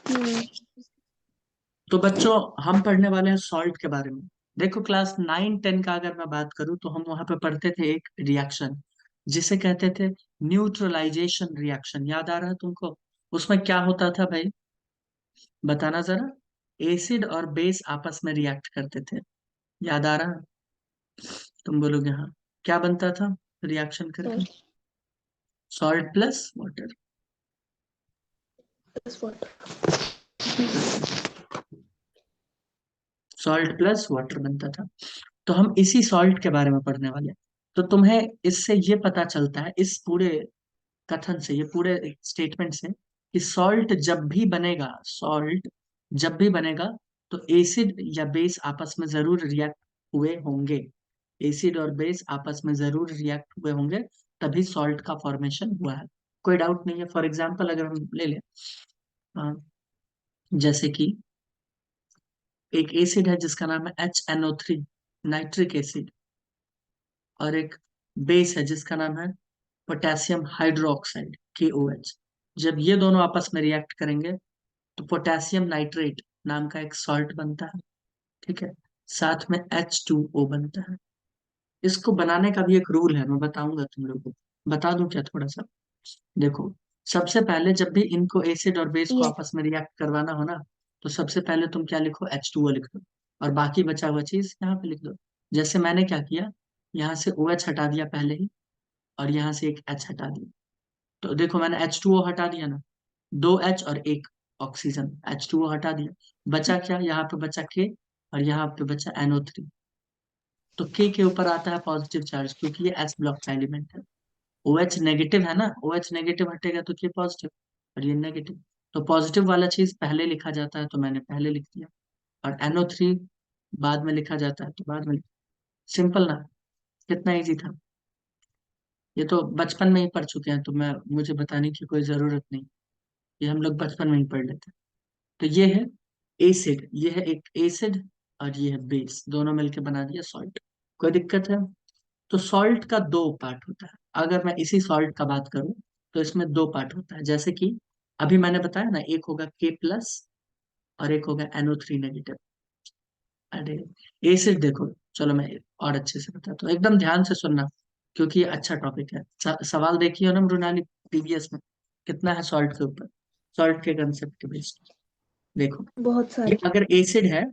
हम्म। तो बच्चों हम पढ़ने वाले हैं सॉल्ट के बारे में। देखो क्लास 9 10 का अगर मैं बात करूं तो हम वहां पे पढ़ते थे एक रिएक्शन जिसे कहते थे न्यूट्रलाइजेशन रिएक्शन। याद आ रहा है तुमको? उसमें क्या होता था भाई, बताना जरा। एसिड और बेस आपस में रिएक्ट करते थे। याद आ रहा है? तुम बोलोगे हाँ। क्या बनता था रिएक्शन करके? Salt salt plus water. Plus water. Salt plus water बनता था। तो हम इसी सॉल्ट के बारे में पढ़ने वाले हैं। तो तुम्हें इससे ये पता चलता है, इस पूरे कथन से, ये पूरे स्टेटमेंट से, कि सॉल्ट जब भी बनेगा, सॉल्ट जब भी बनेगा तो एसिड या बेस आपस में जरूर रिएक्ट हुए होंगे। एसिड और बेस आपस में जरूर रिएक्ट हुए होंगे, तभी सॉल्ट का फॉर्मेशन हुआ है। कोई डाउट नहीं है। फॉर एग्जाम्पल अगर हम ले लें, अ, जैसे कि एक एसिड है जिसका नाम है HNO3, नाइट्रिक एसिड, और एक बेस है जिसका नाम है पोटेशियम हाइड्रोक्साइड, KOH। जब ये दोनों आपस में रिएक्ट करेंगे तो पोटेशियम नाइट्रेट नाम का एक सॉल्ट बनता है। ठीक है। साथ में H2O बनता है। इसको बनाने का भी एक रूल है, मैं बताऊंगा तुम लोगों को। बता दूं क्या थोड़ा सा? देखो, सबसे पहले जब भी इनको एसिड और बेस को ये आपस में रिएक्ट करवाना हो ना, तो सबसे पहले तुम क्या लिखो? H2O लिख दो, और बाकी बचा हुआ चीज यहाँ पे लिख दो। जैसे मैंने क्या किया, यहाँ से OH हटा दिया पहले ही, और यहाँ से एक H हटा दिया। तो देखो मैंने H2O हटा दिया ना, 2 H और एक ऑक्सीजन, H2O हटा दिया। बचा क्या? यहाँ पे बचा K, और यहाँ पे बचा NO3। तो K के ऊपर आता है पॉजिटिव चार्ज, क्योंकि ये S ब्लॉक का एलिमेंट है। OH नेगेटिव है ना, OH नेगेटिव हटेगा तो K पॉजिटिव, और ये नेगेटिव। तो पॉजिटिव वाला चीज पहले लिखा जाता है, तो मैंने पहले लिख दिया। और NO3 बाद में लिखा जाता है, तो बाद में। सिंपल ना? कितना इजी था। ये तो बचपन में ही पढ़ चुके हैं, तो मैं मुझे बताने की कोई जरूरत नहीं। ये हम लोग बचपन में ही पढ़ लेते हैं। तो ये है एसिड, ये है एक एसिड, और ये है बेस, दोनों मिलके बना दिया सॉल्ट। कोई दिक्कत है? तो सॉल्ट का दो पार्ट होता है। अगर मैं इसी सॉल्ट का बात करूं तो इसमें दो पार्ट होता है। जैसे कि अभी मैंने बताया ना, एक होगा K+ और एक होगा NO3 नेगेटिव। अरे एसिड देखो, चलो मैं और अच्छे से बताता हूँ, एकदम ध्यान से सुनना, क्योंकि ये अच्छा टॉपिक है। सवाल देखिए ना मृणाली, प्रीवियस में कितना है सॉल्ट के ऊपर, सॉल्ट के कंसेप्ट के बेस्ड। देखो, बहुत ये सारे। अगर एसिड है,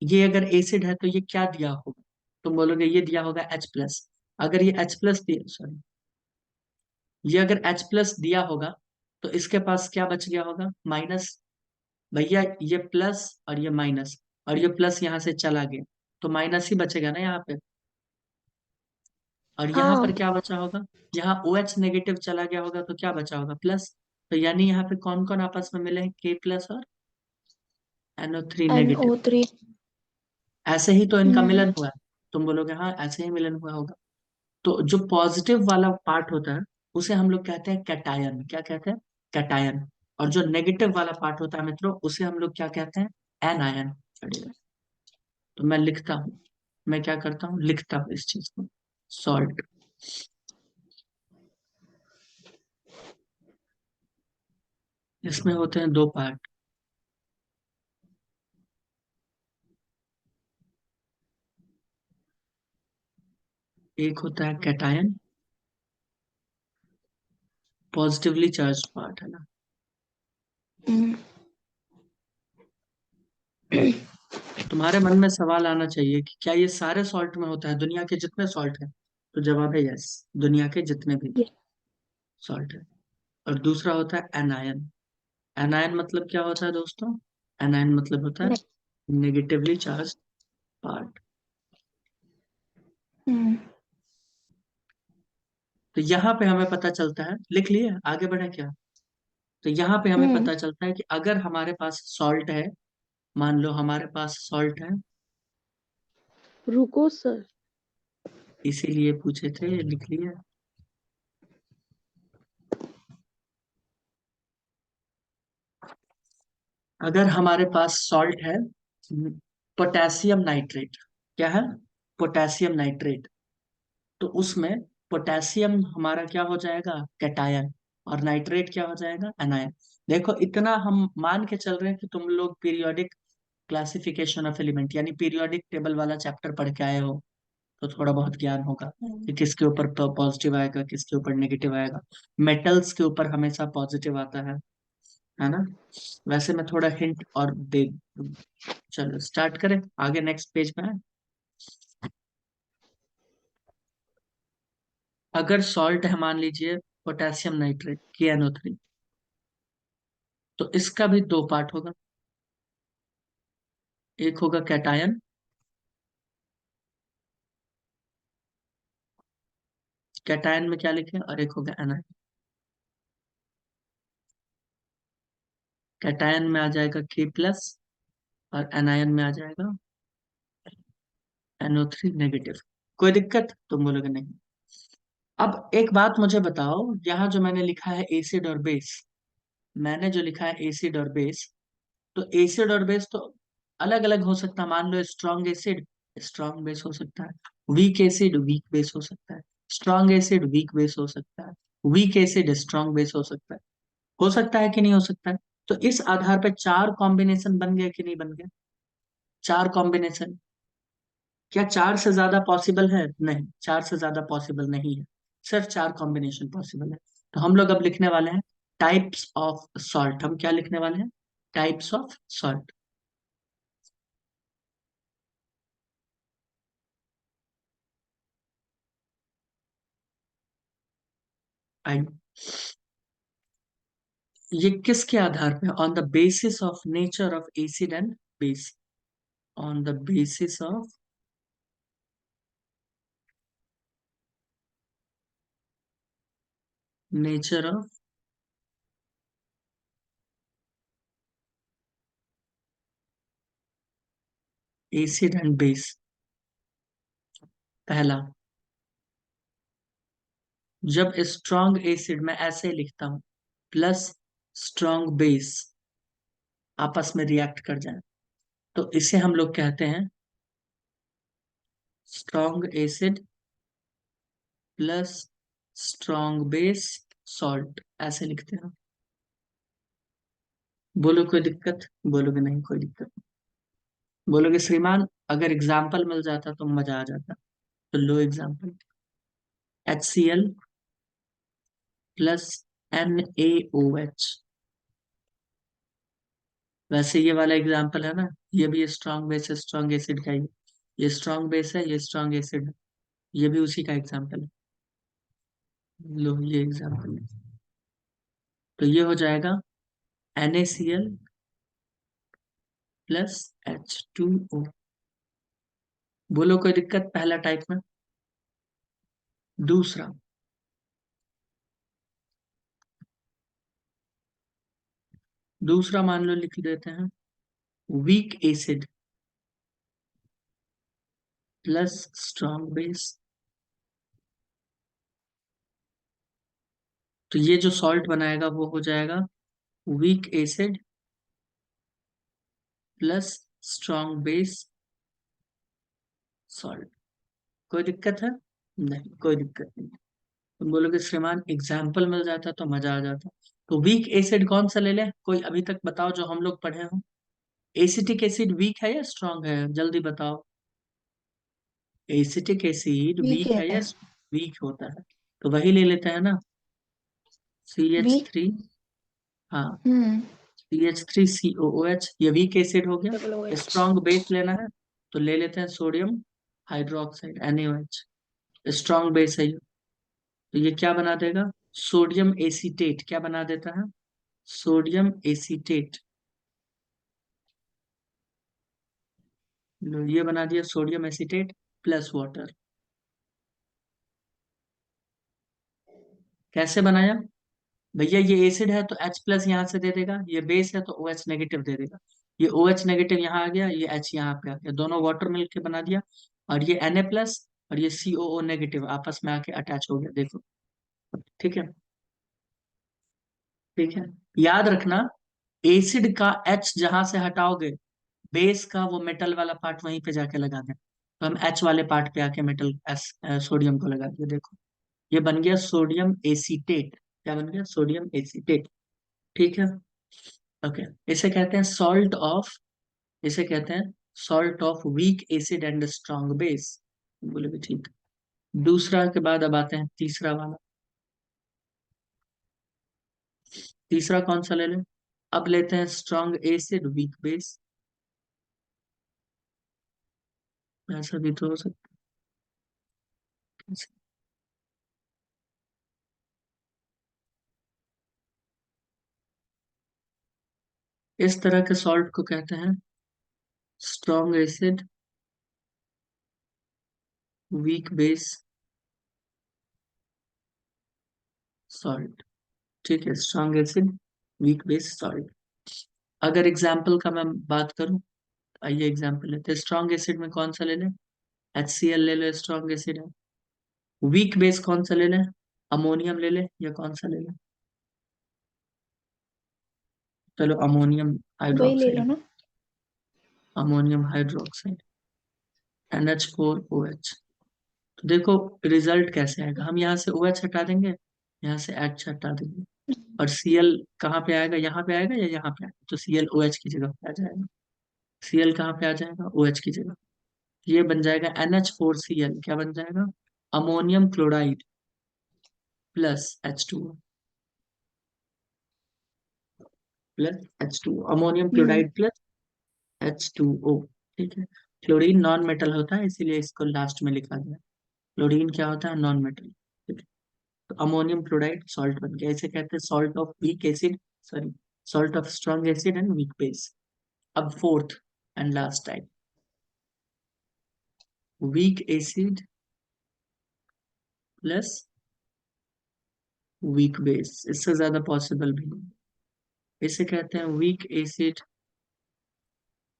ये अगर एसिड है तो ये क्या दिया होगा? तुम बोलोगे ये दिया होगा H+। अगर ये H+ दिया, सॉरी, ये अगर H+ दिया होगा तो इसके पास क्या बच गया होगा? माइनस। भैया ये प्लस और ये माइनस, और ये प्लस यहाँ से चला गया, तो माइनस ही बचेगा ना यहाँ पे। और यहाँ पर हाँ। क्या बचा होगा? यहाँ OH नेगेटिव चला गया होगा, तो क्या बचा होगा? प्लस। तो यानी यहाँ पे कौन कौन आपस में मिले हैं? K+ और NO3 नेगेटिव। NO3। ऐसे ही तो इनका हम्म। मिलन हुआ है। तुम बोलोगे हाँ ऐसे ही मिलन हुआ होगा। तो जो पॉजिटिव वाला पार्ट होता है उसे हम लोग कहते हैं कैटायन। क्या कहते हैं? कैटायन। और जो नेगेटिव वाला पार्ट होता है मित्रों, उसे हम लोग क्या कहते हैं? एनायन। तो मैं लिखता हूँ, मैं क्या करता हूँ, लिखता हूँ इस चीज को। सॉल्ट, इसमें होते हैं दो पार्ट। एक होता है कैटायन, पॉजिटिवली चार्ज पार्ट है ना। हम्म। तुम्हारे मन में सवाल आना चाहिए कि क्या ये सारे सॉल्ट में होता है, दुनिया के जितने सॉल्ट हैं? तो जवाब है यस, दुनिया के जितने भी ये सॉल्ट है। और दूसरा होता है एनायन। एनायन मतलब क्या होता है दोस्तों? एनायन मतलब होता है नहीं। Negatively charge part. हम्म। तो यहाँ पे हमें पता चलता है, लिख लिए, आगे बढ़े क्या? तो यहाँ पे हमें हम्म। पता चलता है कि अगर हमारे पास सॉल्ट है, मान लो हमारे पास सॉल्ट है, रुको सर। इसीलिए पूछे थे, लिख लिया। अगर हमारे पास सॉल्ट है, पोटेशियम नाइट्रेट, क्या है? Potassium nitrate. तो उसमें पोटेशियम हमारा क्या हो जाएगा? कैटायन, और नाइट्रेट क्या हो जाएगा? एनायन। देखो इतना हम मान के चल रहे हैं कि तुम लोग पीरियोडिक क्लासिफिकेशन ऑफ एलिमेंट यानी पीरियोडिक टेबल वाला चैप्टर पढ़ के आए हो, तो थोड़ा बहुत ज्ञान होगा कि किसके ऊपर पॉजिटिव आएगा, किसके ऊपर नेगेटिव आएगा। मेटल्स के ऊपर हमेशा पॉजिटिव आता है ना। वैसे मैं थोड़ा हिंट और दे दूं। चलो स्टार्ट करें, आगे नेक्स्ट पेज में है। अगर सॉल्ट है मान लीजिए पोटेशियम नाइट्रेट KNO3, तो इसका भी दो पार्ट होगा। एक होगा कैटायन, कैटायन में क्या लिखे, और एक होगा एनायन। कैटायन में आ जाएगा K+, और एनायन में आ जाएगा NO3 नेगेटिव। कोई दिक्कत, तुम बोलोगे नहीं। अब एक बात मुझे बताओ, यहाँ जो मैंने लिखा है एसिड और बेस, मैंने जो लिखा है एसिड और बेस, तो एसिड और बेस तो अलग अलग हो सकता है। मान लो स्ट्रॉन्ग एसिड स्ट्रॉन्ग बेस हो सकता है, वीक एसिड वीक बेस हो सकता है, स्ट्रॉन्ग एसिड वीक बेस हो सकता है, वीक एसिड स्ट्रॉन्ग बेस हो सकता है कि नहीं हो सकता है। तो इस आधार पर चार कॉम्बिनेशन बन गया कि नहीं बन गया, चार कॉम्बिनेशन। क्या चार से ज्यादा पॉसिबल है? नहीं, चार से ज्यादा पॉसिबल नहीं है, सिर्फ चार कॉम्बिनेशन पॉसिबल है। तो हम लोग अब लिखने वाले हैं टाइप्स ऑफ सॉल्ट। हम क्या लिखने वाले हैं? Types of salt. आई, ये किसके आधार पे? On the basis of nature of acid and base. On the basis of nature of acid and base. पहला, जब स्ट्रॉन्ग एसिड में ऐसे लिखता हूं प्लस स्ट्रॉन्ग बेस आपस में रिएक्ट कर जाए, तो इसे हम लोग कहते हैं strong acid plus strong base salt, ऐसे लिखते हैं। बोलो कोई दिक्कत, बोलोगे नहीं कोई दिक्कत, बोलोगे श्रीमान अगर एग्जाम्पल मिल जाता तो मजा आ जाता। तो लो एग्जाम्पल, HCl प्लस NaOH। वैसे ये वाला एग्जाम्पल है ना, ये भी स्ट्रॉन्ग बेस स्ट्रॉन्ग एसिड का ही, ये स्ट्रॉन्ग बेस है, ये स्ट्रॉन्ग एसिड है, ये भी उसी का एग्जाम्पल है। लो ये एग्जाम्पल है, तो ये हो जाएगा NaCl प्लस H2O। बोलो कोई दिक्कत पहला टाइप में। दूसरा, दूसरा मान लो लिख देते हैं weak acid plus strong base. तो ये जो सॉल्ट बनाएगा वो हो जाएगा week acid plus strong base salt. कोई दिक्कत है? नहीं कोई दिक्कत नहीं। तुम बोलोगे श्रीमान एग्जाम्पल मिल जाता तो मजा आ जाता। तो वीक एसिड कौन सा ले ले, कोई अभी तक बताओ जो हम लोग पढ़े हो। एसिटिक एसिड वीक है या स्ट्रांग है, जल्दी बताओ। एसिटिक एसिड वीक वीक है। है या वीक होता है? तो वही ले लेते हैं ना, वीक। CH3। हाँ, हम्म। CH3COOH, ये वीक एसिड हो डबल ओ गया। एच। स्ट्रॉन्ग बेस लेना है तो ले लेते हैं sodium hydroxide NaOH। Strong base है ये, तो ये क्या बना देगा? Sodium acetate. क्या बना देता है? Sodium acetate. लो ये बना दिया सोडियम एसीटेट प्लस वाटर। कैसे बनाया? भैया ये एसिड है तो H+ यहाँ से दे देगा, ये बेस है तो OH नेगेटिव दे देगा। ये OH नेगेटिव यहाँ आ गया, ये H यहाँ पे आ गया, दोनों वाटर मिलके बना दिया। और ये Na+ और ये COO नेगेटिव आपस में आके अटैच हो गया, देखो। ठीक है, ठीक है। याद रखना, एसिड का H जहां से हटाओगे, बेस का वो मेटल वाला पार्ट वहीं पे जाके लगा दें। तो हम H वाले पार्ट पे आके मेटल सोडियम को लगा दिया, देखो ये बन गया सोडियम एसीटेट। क्या बन गया? Sodium acetate. ठीक है। ओके, इसे कहते हैं सॉल्ट ऑफ, इसे कहते हैं salt of weak acid and strong base. बोले भी ठीक। दूसरा के बाद अब आते हैं तीसरा वाला। तीसरा कौन सा ले लें? अब लेते हैं स्ट्रॉन्ग एसिड वीक बेस। ऐसा भी तो हो सकता है। इस तरह के सॉल्ट को कहते हैं strong acid weak base salt. ठीक है, strong acid weak base salt. अगर एग्जाम्पल का मैं बात करूं, आइए एग्जाम्पल लेते हैं। स्ट्रॉन्ग एसिड में कौन सा ले लें? HCl ले लो, स्ट्रॉन्ग एसिड है। वीक बेस कौन सा ले लें? अमोनियम ले लें या कौन सा ले लें? चलो अमोनियम वही ले लो हाइड्रोक्साइड। ना। Ammonium hydroxide NH4OH। तो देखो रिजल्ट कैसे आएगा। हम यहाँ से OH हटा देंगे, यहाँ से H हटा देंगे, और Cl कहाँ पे आएगा? यहाँ पे आएगा या यहाँ पे आएगा? तो Cl OH की जगह पे आ जाएगा। Cl कहाँ पे आ जाएगा? OH की जगह। ये बन जाएगा NH4Cl। क्या बन जाएगा? Ammonium chloride plus H2O plus H2O, ammonium hmm. Chloride plus H2O। ठीक है। क्लोरीन नॉन मेटल होता है, इसीलिए इसको लास्ट में लिखा गया। क्लोरीन क्या होता है? Non metal. ठीक है। तो अमोनियम क्लोराइड सॉल्ट बन गया। इसे कहते हैं salt of weak acid, sorry, salt of strong acid and weak base. अब fourth and last type, weak acid plus weak base. इससे ज्यादा पॉसिबल भी नहीं। इसे कहते हैं weak acid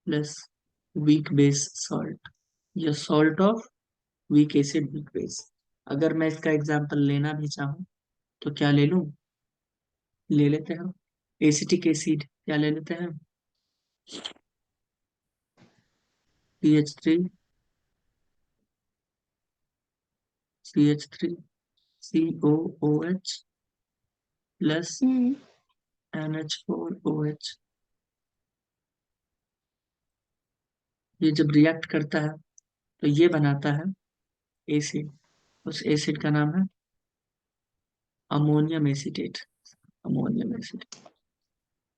plus weak base salt, या salt of weak acid weak base. अगर मैं इसका एग्जांपल लेना भी चाहूँ तो क्या ले लूं? ले लेते हैं एसिटिक एसिड। क्या ले लेते हैं? CH3CH3COOH प्लस हम्म। NH4OH। ये जब रिएक्ट करता है तो ये बनाता है एसिड। उस एसिड का नाम है ammonium acetate. Ammonium acid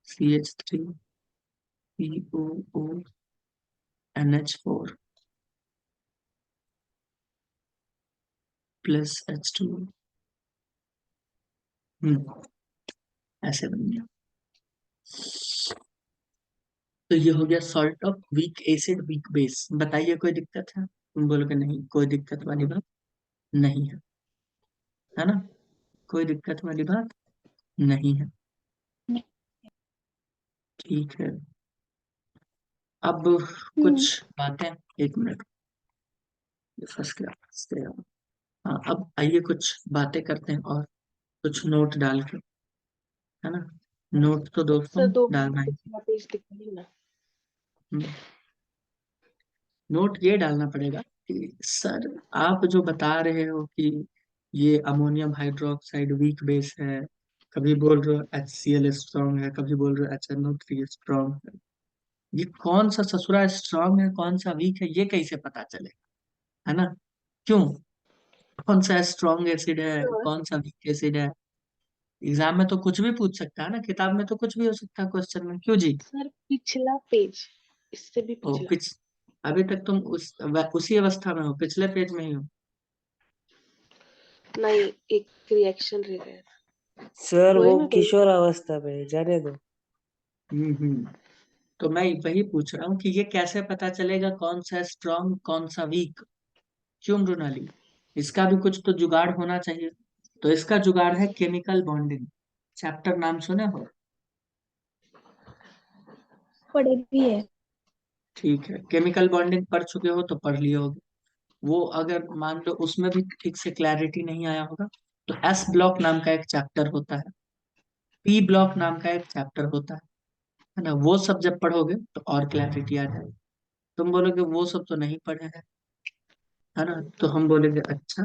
CH3COO plus H2O। ऐसे बन गया। तो ये हो गया salt of weak acid weak base. बताइए कोई दिक्कत है? तुम बोलोगे नहीं, कोई दिक्कत वाली बात नहीं है, है ना? कोई दिक्कत वाली बात नहीं है। ठीक है। अब हम्म। कुछ बातें, एक मिनट, फर्स्ट क्लास से। हाँ, अब आइए कुछ बातें करते हैं और कुछ नोट डाल के, है ना? नोट तो दोस्तों सर 2 मिनट डालना ही। पिछला पेज दिखाइए ना। हम्म, नोट ये डालना पड़ेगा कि सर आप जो बता रहे हो कि ये अमोनियम हाइड्रोक्साइड वीक बेस है, कभी बोल रहे हो HCl स्ट्रॉन्ग है, कभी बोल रहे हो HNO3 स्ट्रॉन्ग है, ये कौन सा ससुरा स्ट्रॉन्ग है कौन सा वीक है, ये कैसे पता चलेगा? है ना? क्यों? कौन सा स्ट्रॉन्ग एसिड है सर कौन सा वीक एसिड है? एग्जाम में तो कुछ भी पूछ सकता है ना, किताब में तो कुछ भी हो सकता है क्वेश्चन में। क्यों जी? सर पिछला पेज, इससे भी ओ पिछला। पिछ अभी तक तुम उसी अवस्था में हो, पिछले पेज में ही हो। नहीं, एक रिएक्शन रह गया था, सर वही वो मैं बोल किशोर रही अवस्था में है, जाने दो। हम्म। तो मैं वही पूछ रहा हूँ कि ये कैसे पता चलेगा कौन सा स्ट्रॉन्ग कौन सा वीक? क्यों मृणाली? इसका भी कुछ तो जुगाड़ होना चाहिए। तो इसका जुगाड़ है केमिकल बॉन्डिंग। चैप्टर नाम सुने हो? पढ़े भी है। ठीक है, केमिकल बॉन्डिंग पढ़ चुके हो तो पढ़ लिए होगे। वो अगर मान लो उसमें भी ठीक से क्लैरिटी नहीं आया होगा तो S ब्लॉक नाम का एक चैप्टर होता है, P ब्लॉक नाम का एक चैप्टर होता है ना? वो सब जब पढ़ोगे तो और क्लैरिटी आ जाएगी। तुम बोलोगे वो सब तो नहीं पढ़े हैं, है ना? तो हम बोलेंगे अच्छा,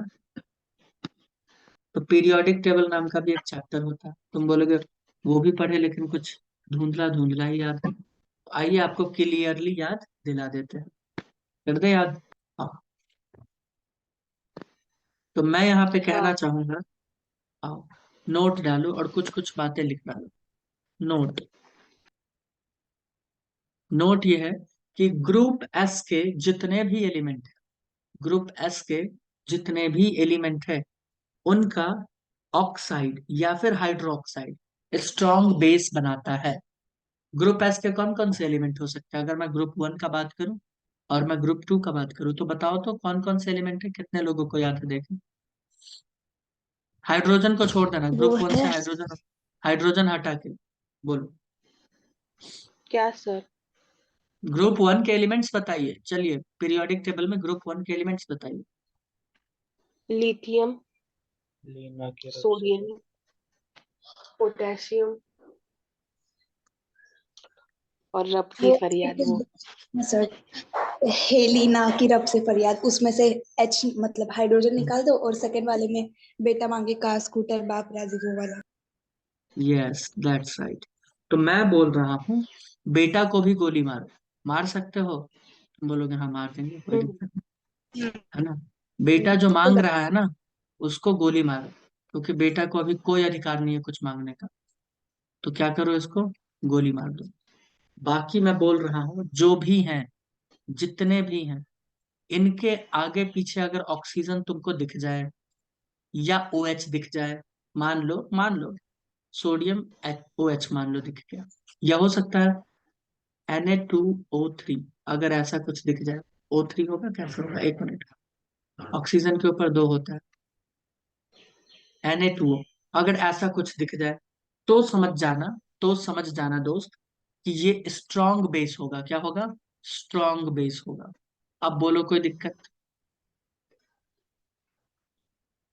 तो पीरियोडिक टेबल नाम का भी एक चैप्टर होता है। तुम बोलोगे वो भी पढ़े लेकिन कुछ धुंधला धुंधला ही याद है। तो आइए आपको क्लियरली याद दिला देते हैं। कर दे याद। हाँ। तो मैं यहाँ पे कहना हाँ चाहूंगा, आओ नोट डालो और कुछ कुछ बातें लिख डालो। नोट, नोट ये है कि ग्रुप एस के जितने भी एलिमेंट है, ग्रुप एस के जितने भी एलिमेंट है, उनका ऑक्साइड या फिर हाइड्रोक्साइड स्ट्रॉन्ग बेस बनाता है। ग्रुप एस के कौन कौन से एलिमेंट हो सकते हैं? अगर मैं ग्रुप वन का बात करूं और मैं ग्रुप टू का बात करूं, तो बताओ तो कौन कौन से एलिमेंट है, कितने लोगों को याद है? देखें, हाइड्रोजन को छोड़ देना, वो ग्रुप वन से है हाइड्रोजन, हाइड्रोजन हटा के बोलो। क्या सर? ग्रुप वन के एलिमेंट्स बताइए, चलिए पीरियोडिक टेबल में ग्रुप वन के एलिमेंट्स बताइए। लिथियम, लीना के रब से सोडियम, पोटेशियम और रब की वो फरियाद वो। सर हेलिना की रब से फरियाद, उसमें से एच मतलब हाइड्रोजन निकाल दो और सेकंड वाले में बेटा मांगे का स्कूटर बाप राजी वो वाला। Yes that's right. तो मैं बोल रहा हूँ बेटा को भी गोली मारो। मार सकते हो? तुम बोलोगे हाँ मार देंगे, कोई हम्म, दिक्कत नहीं, है ना। बेटा जो तुमको मांग लग रहा है ना, उसको गोली मारो, क्योंकि बेटा को अभी कोई अधिकार नहीं है कुछ मांगने का। तो क्या करो, इसको गोली मार दो। बाकी मैं बोल रहा हूँ जो भी हैं, जितने भी हैं, इनके आगे पीछे अगर ऑक्सीजन तुमको दिख जाए या OH दिख जाए, मान लो सोडियम OH मान लो दिख गया, या हो सकता है Na2O3, अगर ऐसा कुछ दिख जाए। O3 होगा, कैसे होगा, एक मिनट, ऑक्सीजन के ऊपर दो होता है, Na2O, अगर ऐसा कुछ दिख जाए तो समझ जाना, तो समझ जाना दोस्त कि ये स्ट्रॉन्ग बेस होगा। क्या होगा? स्ट्रॉन्ग बेस होगा। अब बोलो कोई दिक्कत?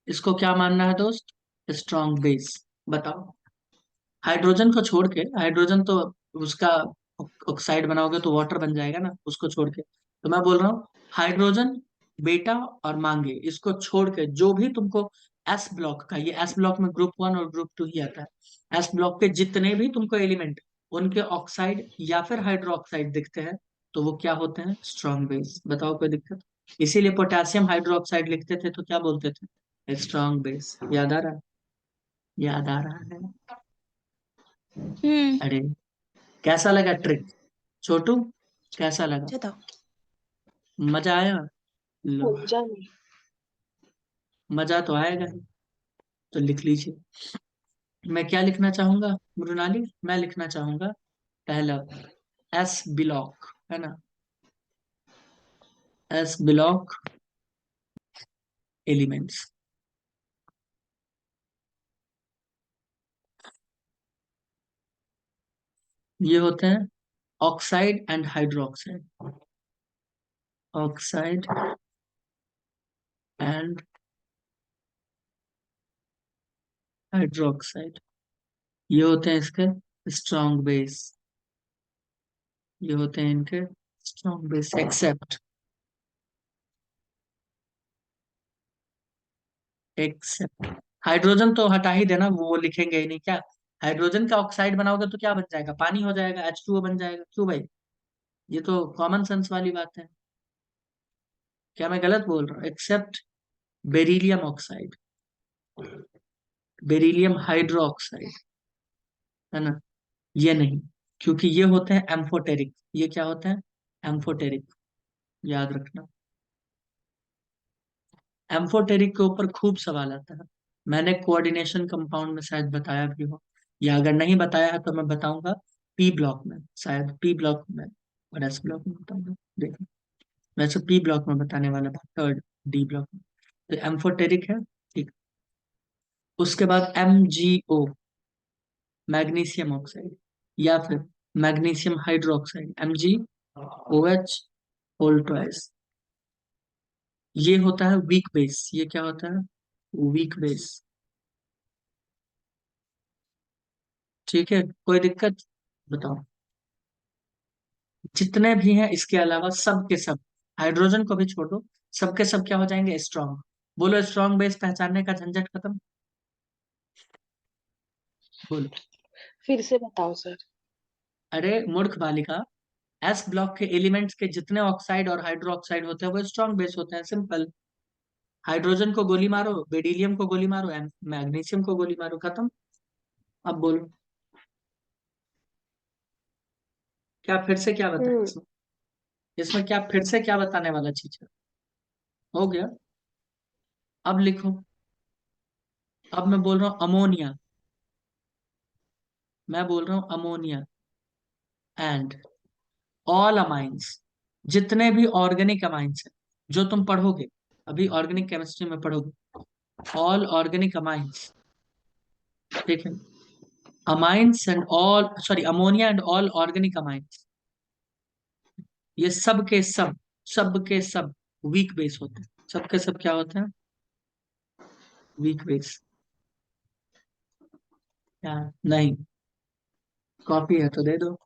इसको क्या मानना है दोस्त? Strong base. बताओ। हाइड्रोजन को छोड़ के, हाइड्रोजन तो उसका ऑक्साइड बनाओगे तो वाटर बन जाएगा ना, उसको छोड़ के। तो मैं बोल रहा हूँ हाइड्रोजन, बेटा और मांगे, इसको छोड़ के जो भी तुमको एस ब्लॉक का, ये एस ब्लॉक में ग्रुप वन और ग्रुप टू ही आता है, एस ब्लॉक के जितने भी तुमको एलिमेंट, उनके ऑक्साइड या फिर हाइड्रोक्साइड दिखते हैं, तो वो क्या होते हैं? Strong base. बताओ कोई दिक्कत? इसीलिए पोटेशियम हाइड्रोक्साइड लिखते थे तो क्या बोलते थे? Strong base. याद आ रहा है? याद आ रहा है? अरे कैसा लगा ट्रिक छोटू? कैसा लगा? अच्छा था। मजा आया? लो, ऊर्जा नहीं। मजा तो आएगा ही। तो लिख लीजिए। मैं क्या लिखना चाहूंगा मृणाली? मैं लिखना चाहूंगा पहला एस ब्लॉक, है ना, एस ब्लॉक एलिमेंट्स। ये होते हैं oxide and hydroxide, oxide and hydroxide. ये होते हैं इसके स्ट्रॉन्ग बेस, ये होते हैं इनके strong base, except, except hydrogen तो हटा ही देना, वो लिखेंगे ही नहीं क्या। हाइड्रोजन का ऑक्साइड बनाओगे तो क्या बन जाएगा? पानी हो जाएगा, H2O बन जाएगा। क्यों भाई? ये तो कॉमन सेंस वाली बात है। क्या मैं गलत बोल रहा हूँ? Except beryllium oxide, beryllium hydro oxide, है ना, ये नहीं, क्योंकि ये होते हैं एम्फोटेरिक। ये क्या होते हैं? एम्फोटेरिक। याद रखना, एम्फोटेरिक के ऊपर खूब सवाल आता है। मैंने कोऑर्डिनेशन कंपाउंड में शायद बताया भी हो, या अगर नहीं बताया है तो मैं बताऊंगा पी ब्लॉक में, शायद पी ब्लॉक में और एस ब्लॉक में बताऊंगा। देखो, वैसे पी ब्लॉक में बताने वाला था, थर्ड डी ब्लॉक में। तो एम्फोटेरिक है, ठीक। उसके बाद MgO, मैग्नीशियम ऑक्साइड, या फिर magnesium hydroxide, MgOH whole twice. ये होता है वीक बेस। ये क्या होता है? Weak base. ठीक है, कोई दिक्कत? बताओ। जितने भी हैं इसके अलावा सब के सब, हाइड्रोजन को भी छोड़ो, सब के सब क्या हो जाएंगे? स्ट्रॉन्ग। बोलो स्ट्रॉन्ग बेस पहचानने का झंझट खत्म। बोलो। फिर से बताओ सर। अरे मूर्ख बालिका, एस ब्लॉक के एलिमेंट्स के जितने ऑक्साइड और हाइड्रो ऑक्साइड होते हैं वो स्ट्रॉन्ग बेस होते हैं, सिंपल। हाइड्रोजन को गोली मारो, बेरिलियम को गोली मारो, मैग्नीशियम को गोली मारो, खत्म। अब बोलो क्या फिर से क्या बताएं हम्म इसमें? इसमें क्या फिर से क्या बताने वाला चीज है? हो गया। अब लिखो। अब मैं बोल रहा हूँ अमोनिया, मैं बोल रहा हूँ अमोनिया एंड ऑल अमाइंस, जितने भी ऑर्गेनिक अमाइंस है जो तुम पढ़ोगे अभी ऑर्गेनिक केमिस्ट्री में पढ़ोगे, ऑल ऑर्गेनिक अमाइंस, ठीक है। Amines and all, sorry, ammonia and all organic amines, ये सब के सब वीक बेस होते हैं। सब के सब क्या होते हैं? Weak base. क्या? नहीं, कॉपी है तो दे दो।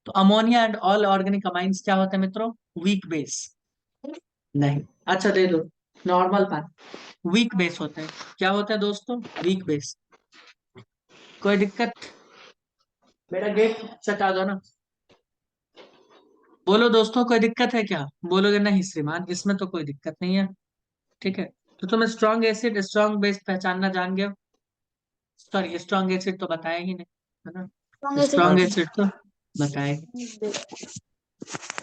तो ammonia and all organic amines क्या होते हैं मित्रों? Weak base. नहीं, अच्छा दे दो। नॉर्मल पानी वीक बेस होते हैं। क्या होता है दोस्तों? Weak base. कोई दिक्कत? बेटा गेट सटा दो ना। बोलो दोस्तों, कोई दिक्कत है क्या? बोलोगे नहीं श्रीमान, इसमें तो कोई दिक्कत नहीं है, ठीक है। तो तुम स्ट्रॉन्ग एसिड स्ट्रॉन्ग बेस पहचानना जान गए। सॉरी, स्ट्रॉन्ग एसिड तो बताया ही नहीं, है ना? स्ट्रॉन्ग एसिड तो बताए।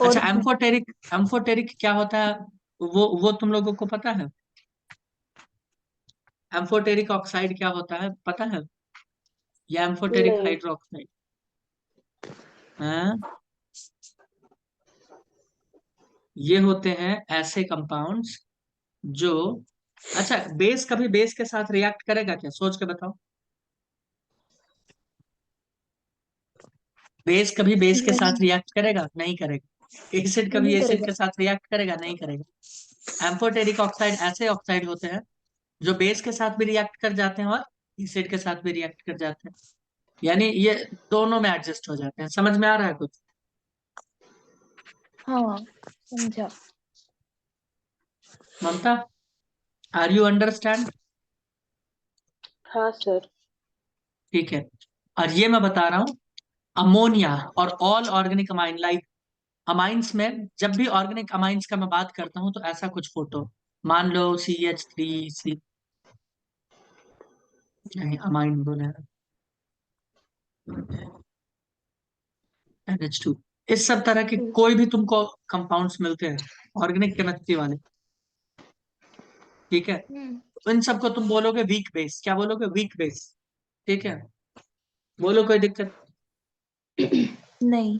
और अच्छा, एम्फोटेरिक, एम्फोटेरिक क्या होता है? वो तुम लोगों को पता है? एम्फोटेरिक ऑक्साइड क्या होता है, पता है? या एम्फोटेरिक नहीं हाइड्रोक्साइड? हाँ, ये होते हैं ऐसे कंपाउंड्स जो, अच्छा बेस कभी बेस के साथ रिएक्ट करेगा क्या? सोच के बताओ। बेस कभी बेस के साथ रिएक्ट करेगा? नहीं करेगा। एसिड कभी नहीं एसिड करेगा। के साथ रिएक्ट करेगा? नहीं करेगा। एम्फोटेरिक ऑक्साइड ऐसे ऑक्साइड होते हैं जो बेस के साथ भी रिएक्ट कर जाते हैं और एसिड के साथ भी रिएक्ट कर जाते हैं, यानी ये दोनों में एडजस्ट हो जाते हैं। समझ में आ रहा है कुछ? हाँ, समझा। ममता, आर यू अंडरस्टैंड? हाँ सर ठीक है। और ये मैं बता रहा हूँ, अमोनिया और all organic amine, like amines में जब भी ऑर्गेनिक अमाइंस का मैं बात करता हूँ तो ऐसा कुछ फोटो, मान लो CH3, सी, नहीं अमाइन बोले, NH2, इस सब तरह के कोई भी तुमको कंपाउंड्स मिलते हैं ऑर्गेनिक केमिस्ट्री वाले, ठीक है, तो इन सबको तुम बोलोगे वीक बेस। क्या बोलोगे? वीक बेस, ठीक है। बोलो, कोई दिक्कत? नहीं।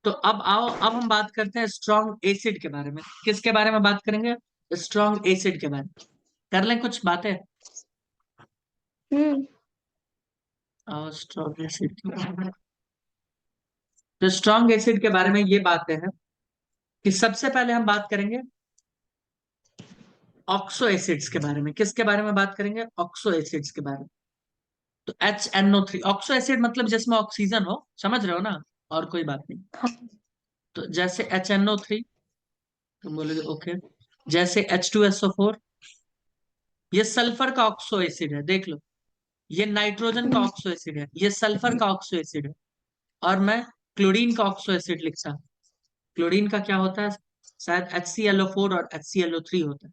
तो अब आओ, अब हम बात करते हैं स्ट्रॉन्ग एसिड के बारे में। किसके बारे में बात करेंगे? स्ट्रॉन्ग एसिड के बारे में। कर लें कुछ बातें? हम्म स्ट्रॉन्ग एसिड के बारे में, तो स्ट्रॉन्ग एसिड के बारे में ये बातें हैं कि सबसे पहले हम बात करेंगे ऑक्सो एसिड्स के बारे में। किसके बारे में बात करेंगे? ऑक्सो एसिड्स के बारे में। तो HNO3 ऑक्सो एसिड मतलब जिसमें ऑक्सीजन हो, समझ रहे हो ना? और कोई बात नहीं। हाँ। तो जैसे HNO3, तुम बोलोगे ओके। जैसे H2SO4, ये सल्फर का ऑक्सो एसिड है, देख लो। ये नाइट्रोजन का ऑक्सो एसिड है, ये सल्फर का ऑक्सो एसिड है। और मैं क्लोरीन का ऑक्सो एसिड लिखता हूँ। क्लोरीन का क्या होता है? शायद HClO4 और HClO3 होता है।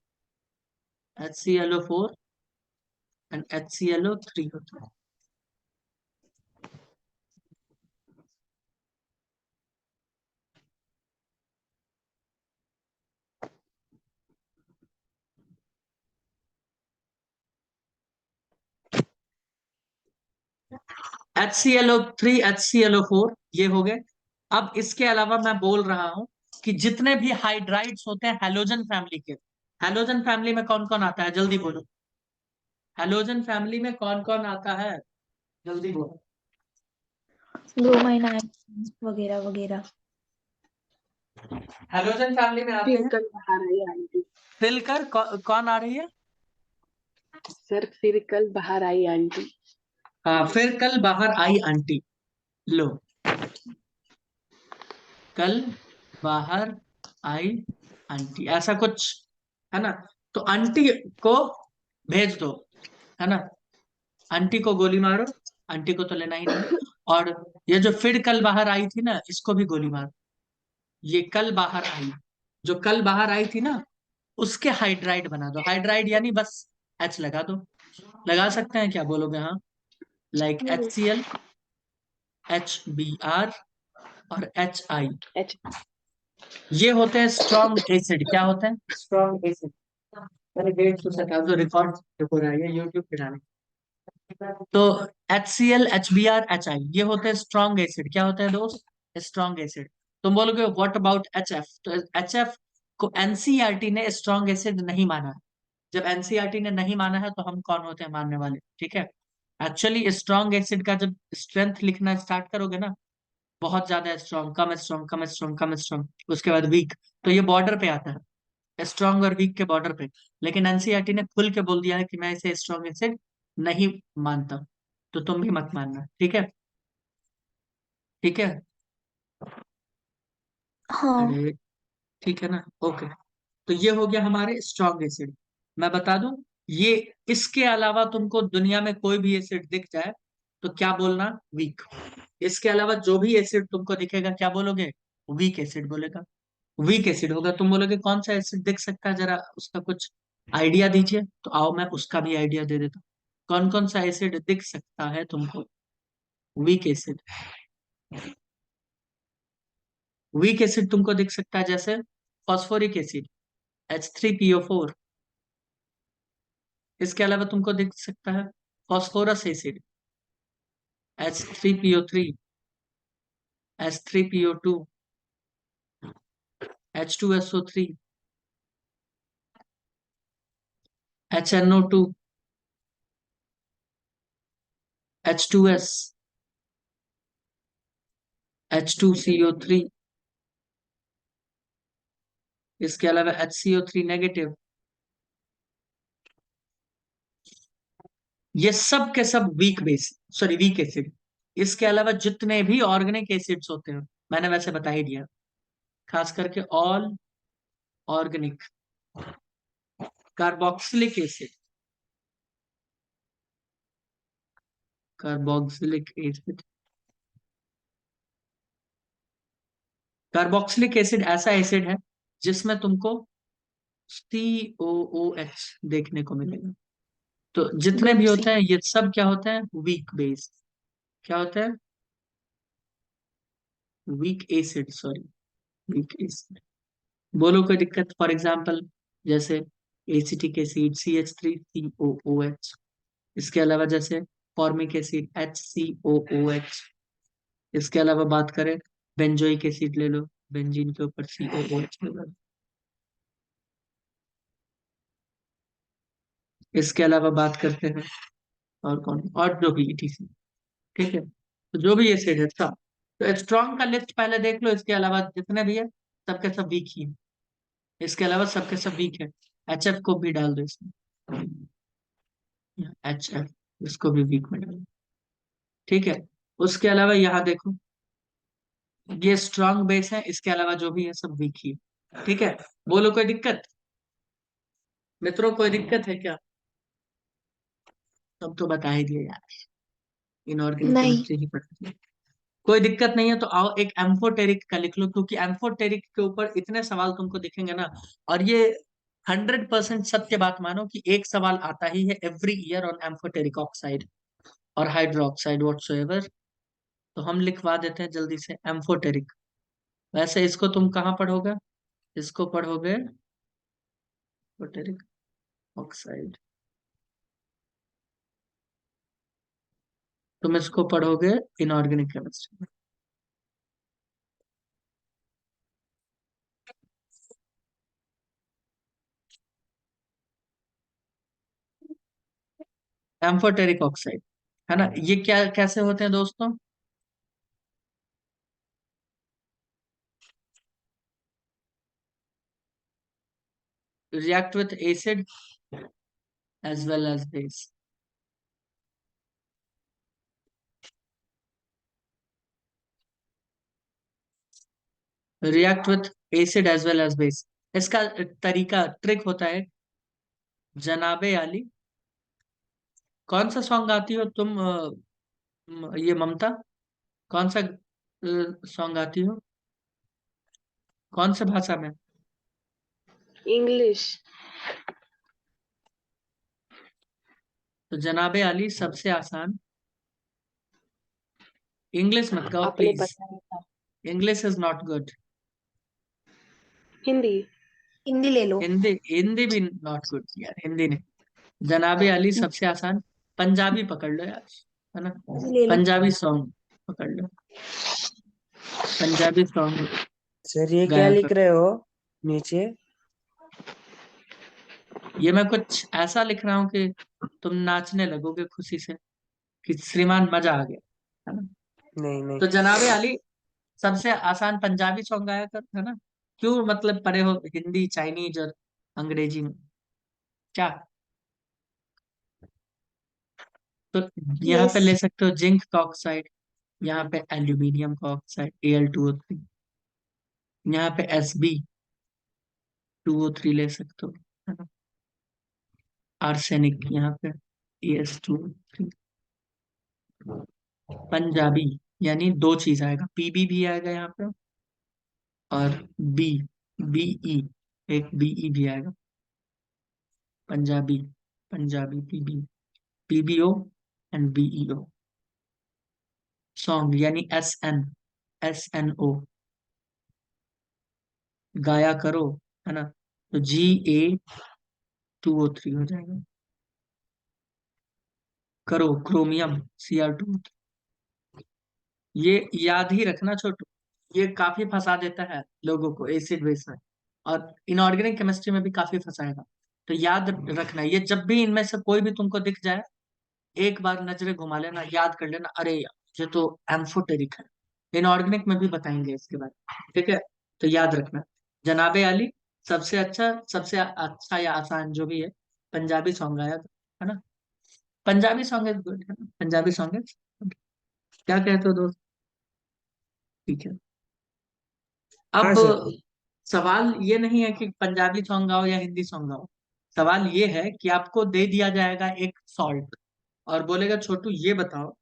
HClO4 एंड HClO3 होता है। HClO3, HClO4 ये हो गए। अब इसके अलावा मैं बोल रहा हूं कि जितने भी हाइड्राइड्स होते हैं हैलोजन फैमिली के, हैलोजन फैमिली में कौन कौन आता है? जल्दी बोलो। हैलोजन फैमिली में कौन कौन आता है? जल्दी बोलो। ब्रोमाइन आयन वगैरह वगैरह। हैलोजन फैमिली में आते फिर हैं। कल बाहर आई आंटी। फिलकर कौन आ रही है? सर फिर कल बाहर आई आंटी। हाँ, फिर कल बाहर आई आंटी। लो, कल बाहर आई आंटी, ऐसा कुछ है ना। तो आंटी को भेज दो, है ना, आंटी को गोली मारो, आंटी को तो लेना ही नहीं है। और ये जो फिर कल बाहर आई थी ना, इसको भी गोली मारो। ये कल बाहर आई, जो कल बाहर आई थी ना, उसके हाइड्राइड बना दो। हाइड्राइड यानी बस एच लगा दो। लगा सकते हैं क्या, बोलोगे हाँ? लाइक HCl, HBr और HI, एच ये होते हैं स्ट्रॉन्ग एसिड। क्या होते हैं? Strong acid. मैंने डेट तो हटा दो, रिकॉर्ड हो रहा है यूट्यूब पे डालने। तो HCl, HBr, HI ये होते हैं स्ट्रॉन्ग एसिड। क्या होते हैं दोस्त? Strong acid. तुम बोलोगे व्हाट अबाउट HF? तो HF को एनसीईआरटी ने स्ट्रॉन्ग एसिड नहीं माना है। जब एनसीईआरटी ने नहीं माना है तो हम कौन होते हैं मानने वाले? ठीक है। एक्चुअली स्ट्रॉन्ग एसिड का जब स्ट्रेंथ लिखना स्टार्ट करोगे ना, बहुत ज्यादा स्ट्रॉन्ग, कम स्ट्रॉन्ग, कम स्ट्रॉन्ग, कम स्ट्रॉन्ग, उसके बाद वीक, तो ये बॉर्डर पे आता है, स्ट्रॉन्ग और वीक के बॉर्डर पे। लेकिन एनसीईआरटी ने खुल के बोल दिया है कि मैं इसे स्ट्रॉन्ग एसिड नहीं मानता। तो तुम भी मत मानना, ठीक है? ठीक है। हाँ। अरे ठीक है ना, ओके। तो ये हो गया हमारे स्ट्रॉन्ग एसिड। मैं बता दूं, ये इसके अलावा तुमको दुनिया में कोई भी एसिड दिख जाए तो क्या बोलना? वीक। इसके अलावा जो भी एसिड तुमको दिखेगा क्या बोलोगे? वीक एसिड बोलेगा। वीक एसिड होगा। तुम बोलोगे कौन सा एसिड दिख सकता है, जरा उसका कुछ आइडिया दीजिए। तो आओ मैं उसका भी आइडिया दे देता हूँ। कौन कौन सा एसिड दिख सकता है तुमको? Week acid. वीक एसिड तुमको दिख सकता है जैसे फॉस्फोरिक एसिड, H3PO4। इसके अलावा तुमको दिख सकता है phosphorous acid, H3PO3, H3PO2, H2SO3, HNO2, H2S, H2CO3। इसके अलावा HCO3 नेगेटिव। ये सब के सब weak base, sorry weak acid. इसके अलावा जितने भी ऑर्गेनिक एसिड्स होते हैं, मैंने वैसे बता ही दिया, खास करके all organic. Carboxylic acid, carboxylic acid, carboxylic acid ऐसा एसिड है जिसमें तुमको COOH देखने को मिलेगा। तो जितने भी ग्रुप होते सी। हैं ये सब क्या होते हैं? Weak base. क्या होते हैं? Weak acid, sorry weak acid. बोलो कोई दिक्कत? फॉर एग्जाम्पल जैसे एसिटिक एसिड CH3COOH। इसके अलावा जैसे फॉर्मिक एसिड HCOOH। इसके अलावा बात करें बेंजोइक एसिड ले लो, बेंजीन के ऊपर COOH ले लो। इसके अलावा बात करते हैं और कौन, और जो भी ETC। ठीक है, तो जो भी एसिड है सब। तो स्ट्रॉन्ग का लिस्ट पहले देख लो। इसके अलावा जितने भी है सबके सब वीक ही है। इसके अलावा सबके सब वीक है। HF को भी डाल दो इसमें, HF, इसको भी वीक में डालो। ठीक है। उसके अलावा यहाँ देखो, ये स्ट्रॉन्ग बेस है, इसके अलावा जो भी है सब वीक ही है। ठीक है। बोलो कोई दिक्कत? मित्रों कोई दिक्कत है क्या? सब तो बता ही दिया यार, इनऑर्गेनिक नहीं। केमिस्ट्री ही पढ़ते हैं। कोई दिक्कत नहीं है तो आओ एक एम्फोटेरिक का लिख लो, क्योंकि एम्फोटेरिक के ऊपर इतने सवाल तुमको दिखेंगे ना। और ये 100% सत्य बात मानो कि एक सवाल आता ही है every year on amphoteric oxide और हाइड्रोक्साइड व्हाटसोएवर। तो हम लिखवा देते हैं जल्दी से एम्फोटेरिक। वैसे इसको तुम कहाँ पढ़ोगे? इसको पढ़ोगे एम्फोटेरिक ऑक्साइड, तुम इसको पढ़ोगे इनऑर्गेनिक केमिस्ट्री में। एम्फोटेरिक ऑक्साइड, है ना। ये क्या कैसे होते हैं दोस्तों? react with acid as well as base। react with acid as well as base। इसका तरीका ट्रिक होता है, जनाबे आली। कौन सा सॉन्ग गाती हो तुम ये ममता? कौन सा सॉन्ग गाती हो? कौन से भाषा में? इंग्लिश। तो जनाबे आली सबसे आसान। इंग्लिश मत गाओ आपने प्लीज, बताया था। English is not good. Hindi. Hindi ले लो। हिंदी, हिंदी भी नॉट गुड यार, हिंदी नहीं। जनाबे अली सबसे आसान। पंजाबी पकड़ लो यार, है ना? ले लो। पंजाबी सॉन्ग पकड़ लो, पंजाबी सॉन्ग सर ये क्या गाया लिख करो। रहे हो नीचे? ये मैं कुछ ऐसा लिख रहा हूँ कि तुम नाचने लगोगे खुशी से, कि श्रीमान मजा आ गया, है ना? नहीं नहीं तो जनाबे अली सबसे आसान पंजाबी सॉन्ग गाया कर, है ना? क्यों मतलब पढ़े हो हिंदी, चाइनीज और अंग्रेजी में क्या? तो यहाँ पे यस। ले सकते हो जिंक का ऑक्साइड, यहाँ पे एल्यूमिनियम का ऑक्साइड Al2O3, यहाँ पे Sb2O3 ले सकते हो, है ना? आर्सेनिक यहाँ पे As2O3। पंजाबी यानी दो चीज आएगा, Pb भी आएगा यहाँ पे, और बी Be, एक Be भी आएगा। Punjabi, Punjabi PbO and BeO। Song यानी SNO, गाया करो, है ना? तो Ga2O3 हो जाएगा। करो, क्रोमियम Cr2। ये याद ही रखना छोटू, ये काफी फंसा देता है लोगों को एसिड बेस में, और इनऑर्गेनिक केमिस्ट्री में भी काफी फंसाएगा। तो याद रखना, ये जब भी इनमें से कोई भी तुमको दिख जाए, एक बार नजरें घुमा लेना, याद कर लेना, अरे यार ये तो एम्फोटेरिक है। इनऑर्गेनिक में भी बताएंगे इसके बारे में, ठीक है? तो याद रखना, जनाबे अली सबसे अच्छा या आसान जो भी है पंजाबी सॉन्ग आया, है ना? पंजाबी सॉन्ग इज गुड, है ना? पंजाबी सॉन्ग इज, क्या कहते हो दोस्त? ठीक है। हाँ अब सर। सवाल ये नहीं है कि पंजाबी सॉन्ग गाओ या हिंदी सॉन्ग गाओ, सवाल ये है कि आपको दे दिया जाएगा एक सॉल्ट, और बोलेगा छोटू ये बताओ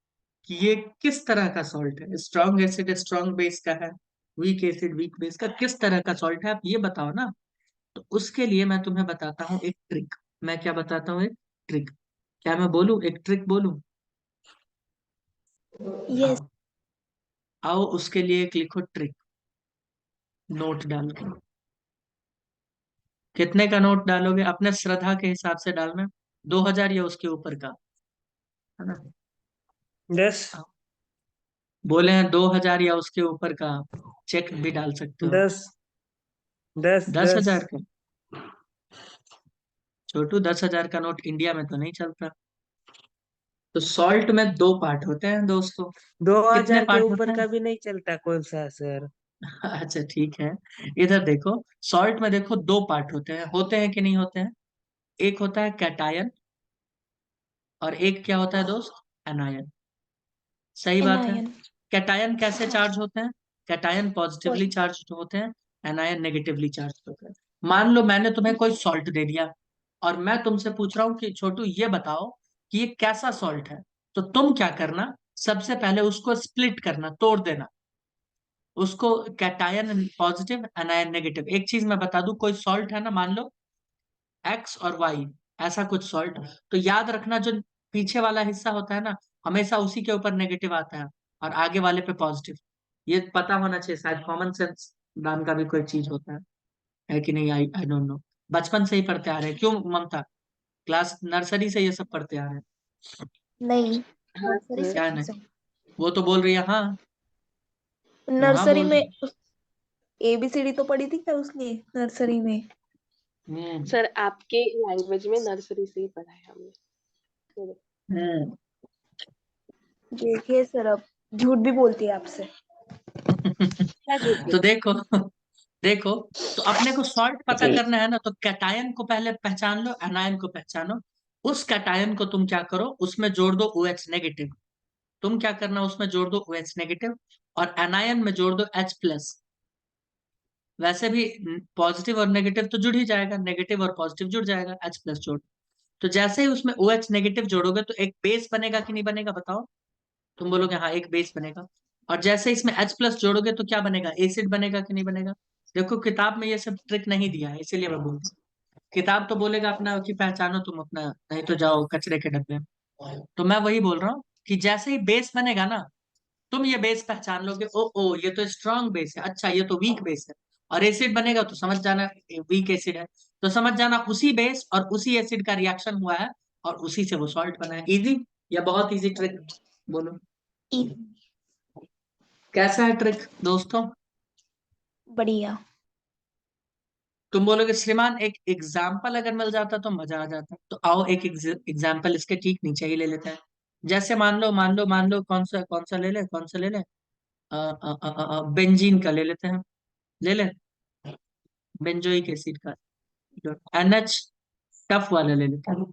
कि ये किस तरह का सॉल्ट है, स्ट्रॉन्ग एसिड स्ट्रॉन्ग बेस का है, वीक एसिड वीक बेस का, किस तरह का सॉल्ट है, आप ये बताओ ना। तो उसके लिए मैं तुम्हें बताता हूँ एक ट्रिक। मैं क्या बताता हूँ? एक ट्रिक। क्या मैं बोलूँ, एक ट्रिक बोलूँ? यस। आओ, आओ उसके लिए एक लिखो ट्रिक, नोट डाल के। कितने का नोट डालोगे? अपने श्रद्धा के हिसाब से डालना, 2000 या उसके ऊपर का, है ना? 10 बोले हैं 2000 या उसके ऊपर का, चेक भी डाल सकते हो। 10 10 10। 10,000 का? छोटू 10,000 का नोट इंडिया में तो नहीं चलता। तो सॉल्ट में दो पार्ट होते हैं दोस्तों। कितने 2000 के पार्ट होते ऊपर हैं? का भी नहीं चलता कौन सा सर? अच्छा ठीक है, इधर देखो, सॉल्ट में देखो दो पार्ट होते हैं कि नहीं होते हैं? एक होता है कैटायन, और एक क्या होता है दोस्त? एनायन। सही बात है। एनायन। कैटायन कैसे हाँ। चार्ज होते हैं? कैटायन पॉजिटिवली चार्ज होते हैं, एनायन नेगेटिवली चार्ज होते हैं। मान लो मैंने तुम्हें कोई सॉल्ट दे दिया, और मैं तुमसे पूछ रहा हूँ कि छोटू ये बताओ कि ये कैसा सॉल्ट है। तो तुम क्या करना, सबसे पहले उसको स्प्लिट करना, तोड़ देना उसको, कैटायन पॉजिटिव एनायन नेगेटिव। एक चीज मैं बता दूं, कोई सॉल्ट है ना, मान लो एक्स और वाई, ऐसा कुछ सॉल्ट, तो याद रखना जो पीछे वाला हिस्सा होता है ना, हमेशा उसी के ऊपर नेगेटिव आता है, और आगे वाले पे पॉजिटिव। ये पता होना चाहिए, शायद कॉमन सेंस नाम का भी कोई चीज होता है कि नहीं? आई आई डोंट नो। बचपन से ही पढ़ते आ रहे हैं क्यों ममता? क्लास नर्सरी से ये सब पढ़ते आ रहे हैं? नहीं, हाँ नर्सरी से क्या कौन नहीं? सा? वो तो बोल रही है हाँ, वो हाँ नर्सरी बोल में रही ABCD तो पढ़ी थी क्या उसने नर्सरी में? है। सर, आपके लैंग्वेज में नर्सरी से ही पढ़ा है हमने। हम्म। देखिए सर, अब झूठ भी बोलती है आपसे। क्या झूठ तो बोला? देखो, देखो, तो अपने को सॉल्ट पता करना है ना, तो कैटायन को पहले पहचान लो, एनायन को पहचानो। उस कैटायन को तुम क्या करो, उसमें जोड़ दो OH नेगेटिव। तुम क्या करना, उसमें जोड़ दो OH नेगेटिव, और एनायन में जोड़ दो H प्लस। वैसे भी पॉजिटिव और नेगेटिव तो जुड़ ही जाएगा, नेगेटिव और पॉजिटिव जुड़ जाएगा H प्लस जोड़। तो जैसे ही उसमें OH नेगेटिव जोड़ोगे तो एक बेस बनेगा कि नहीं बनेगा बताओ? तुम बोलोगे हाँ एक बेस बनेगा। और जैसे इसमें H प्लस जोड़ोगे तो क्या बनेगा? एसिड बनेगा कि नहीं बनेगा? देखो किताब में ये सब ट्रिक नहीं दिया है, इसीलिए मैं बोलता हूँ। किताब तो बोलेगा अपना कि पहचानो तुम अपना, नहीं तो जाओ कचरे के डब्बे में। तो मैं वही बोल रहा हूँ कि जैसे ही बेस बनेगा ना, तुम ये बेस पहचान लोगे, ओ ये तो स्ट्रांग बेस है, अच्छा ये तो वीक बेस है। और एसिड बनेगा तो समझ जाना वीक एसिड है, तो समझ जाना उसी बेस और उसी एसिड का रिएक्शन हुआ है और उसी से वो सॉल्ट बना है। इजी या बहुत इजी ट्रिक? बोलो कैसा है ट्रिक दोस्तों? बढ़िया। तुम बोलोगे श्रीमान एक एग्जाम्पल अगर मिल जाता तो मजा आ जाता। तो आओ एक एग्जाम्पल इसके ठीक नीचे ही ले लेते हैं। जैसे मान लो कौन सा ले ले बेंजीन का ले लेते हैं, ले ले बेंजोइक एसिड का, NH टफ वाला ले लेते हैं,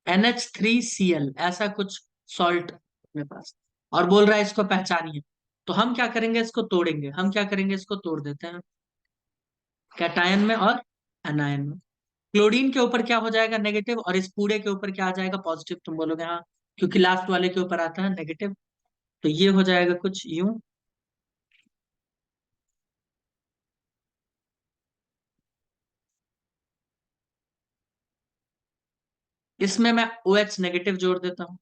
NH3Cl ऐसा कुछ सॉल्ट अपने पास, और बोल रहा है इसको पहचानिए। तो हम क्या करेंगे, इसको तोड़ेंगे। हम क्या करेंगे, इसको तोड़ देते हैं कैटायन में और एनायन में। क्लोरीन के ऊपर क्या हो जाएगा, नेगेटिव, और इस पूरे के ऊपर क्या आ जाएगा, पॉजिटिव। तुम बोलोगे हाँ क्योंकि लास्ट वाले के ऊपर आता है नेगेटिव। तो ये हो जाएगा कुछ यूं, इसमें मैं OH नेगेटिव जोड़ देता हूं।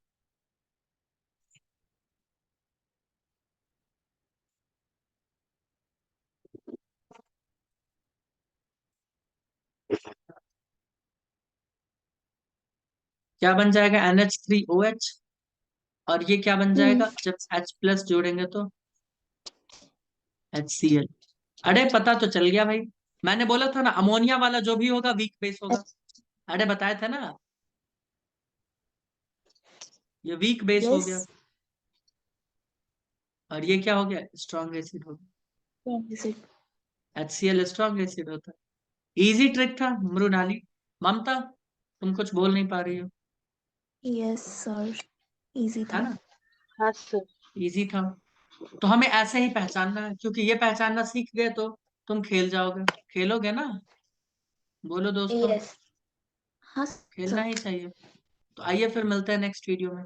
क्या बन जाएगा, NH3OH। और ये क्या बन जाएगा, जब H प्लस जोड़ेंगे तो HCl। अरे पता तो चल गया भाई, मैंने बोला था ना अमोनिया वाला जो भी होगा वीक बेस होगा। अरे बताया था ना, ये वीक बेस हो गया और ये क्या हो गया, स्ट्रॉन्ग एसिड हो गया। HCl स्ट्रॉन्ग एसिड होता है। इजी ट्रिक था मृणाली। ममता तुम कुछ बोल नहीं पा रही हो? यस सर, इजी है था। ना, हाँ सर। इजी था। तो हमें ऐसे ही पहचानना है, क्योंकि ये पहचानना सीख गए तो तुम खेल जाओगे। खेलोगे ना, बोलो दोस्तों? यस। हाँ खेलना सर। ही चाहिए। तो आइए फिर मिलते हैं नेक्स्ट वीडियो में।